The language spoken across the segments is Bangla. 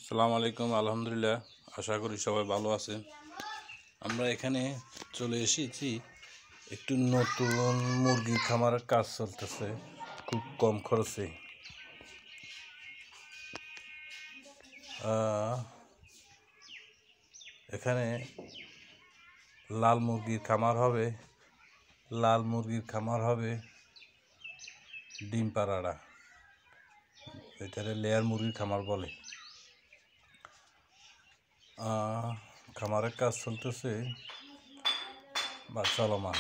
আসসালামু আলাইকুম। আলহামদুলিল্লাহ, আশা করি সবাই ভালো আছেন। আমরা এখানে চলে এসেছি, একটু নতুন মুরগির খামারের কাজ চলতেছে খুব কম খরচে। এখানে লাল মুরগির খামার হবে ডিম পাড়াড়া, এটারে লেয়ার মুরগির খামার বলে। খামারের কাজ চলতেছে বা চলমান।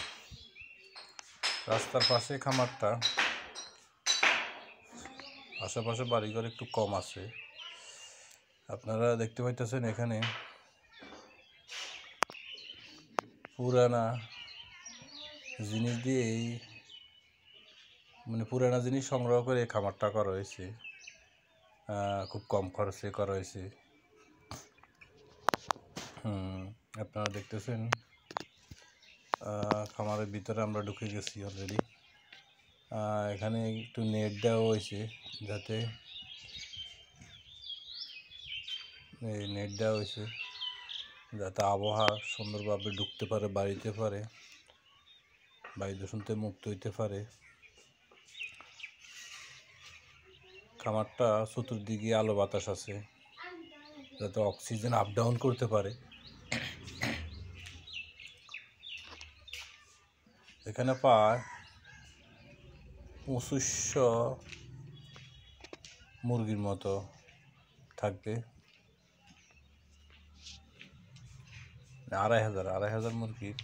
রাস্তার পাশে খামারটা, আশেপাশে বাড়িঘর একটু কম আছে। আপনারা দেখতে পাইতেছেন এখানে পুরানা জিনিস দিয়েই, পুরানা জিনিস সংগ্রহ করে এই খামারটা করা হয়েছে। খুব কম খরচে করা হয়েছে। আপনারা দেখতেছেন খামারের ভিতরে আমরা ঢুকে গেছি অলরেডি। এখানে একটু নেট দেওয়া হয়েছে যাতে আবহাওয়া সুন্দরভাবে ঢুকতে পারে, বাড়িতে পারে, বায়ু দূষণ থেকে মুক্ত হইতে পারে। খামারটা চতুর্দিকে আলো বাতাস আছে যাতে অক্সিজেন আপ ডাউন করতে পারে। এখানে প্রায় 2500 মুরগির মতো থাকবে। 2500 মুরগির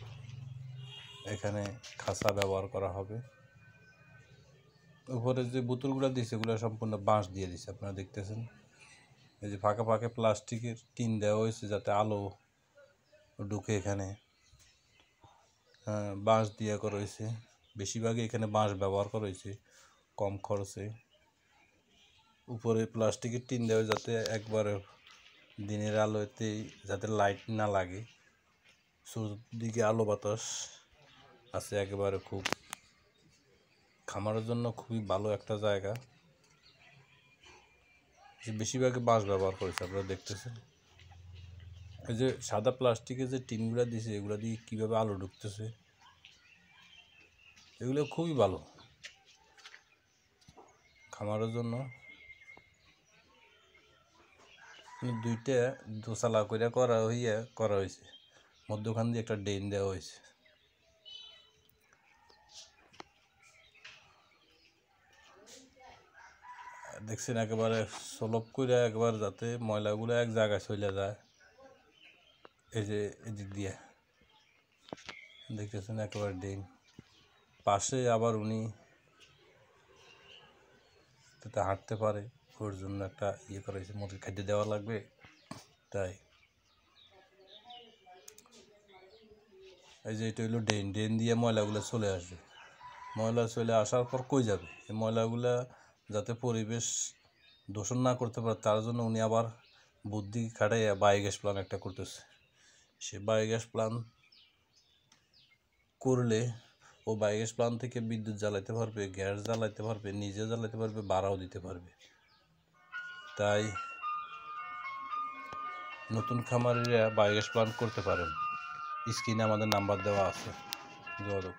এখানে খাঁচা ব্যবহার করা হবে। উপরে যে বোতলগুলো দিয়েছে এগুলো সম্পূর্ণ বাঁশ দিয়ে দিছে। আপনারা দেখতেছেন এই যে ফাঁকে ফাঁকে প্লাস্টিকের টিন দেওয়া হয়েছে যাতে আলো ঢুকে। এখানে বাঁশ দিয়ে করা হয়েছে, বেশিরভাগই এখানে বাঁশ ব্যবহার করা হয়েছে কম খরচে। উপরে প্লাস্টিকের টিন দেওয়া যাতে একবারে দিনের আলোতেই যাতে লাইট না লাগে, চতুর্দিকে আলো বাতাস আছে একেবারে। খুব খামারের জন্য খুবই ভালো একটা জায়গা। বেশিরভাগই বাঁশ ব্যবহার করেছে। আপনারা দেখতেছেন এই যে সাদা প্লাস্টিকের যে টিনগুলো দিয়েছে এগুলো দিয়ে কীভাবে আলো ঢুকতেছে, এগুলো খুবই ভালো খামারের জন্য। দুইটা দোতলা করে করা হয়েছে, মধ্যখান দিয়ে একটা ড্রেন দেওয়া হয়েছে। দেখছেন একেবারে সলভ করে, একবার যাতে ময়লাগুলো এক জায়গায় চলে যায়। এই যে এদিক দিয়ে দেখতেছেন একেবারে ড্রেন পাশে, আবার উনি যাতে হাঁটতে পারে ওর জন্য একটা করা হয়েছে। মুরগি খাদ্য দেওয়া লাগবে, তাই এই যে এটা হলো ড্রেন দিয়ে ময়লাগুলো চলে আসবে। ময়লা চলে আসার পর কই যাবে? এই ময়লাগুলা যাতে পরিবেশ দূষণ না করতে পারে তার জন্য উনি আবার বুদ্ধি খাটাইয়া বায়োগ্যাস প্ল্যান্ট একটা করতেছে। সে বায়োগ্যাস প্ল্যান্ট করলে ও বায়োগ্যাস প্ল্যান্ট থেকে বিদ্যুৎ জ্বালাইতে পারবে, গ্যাস জ্বালাইতে পারবে, নিজে জ্বালাইতে পারবে, ভাড়াও দিতে পারবে। তাই নতুন খামারিরা বায়োগ্যাস প্ল্যান্ট করতে পারেন। স্ক্রিনে আমাদের নাম্বার দেওয়া আছে, যোগাযোগ।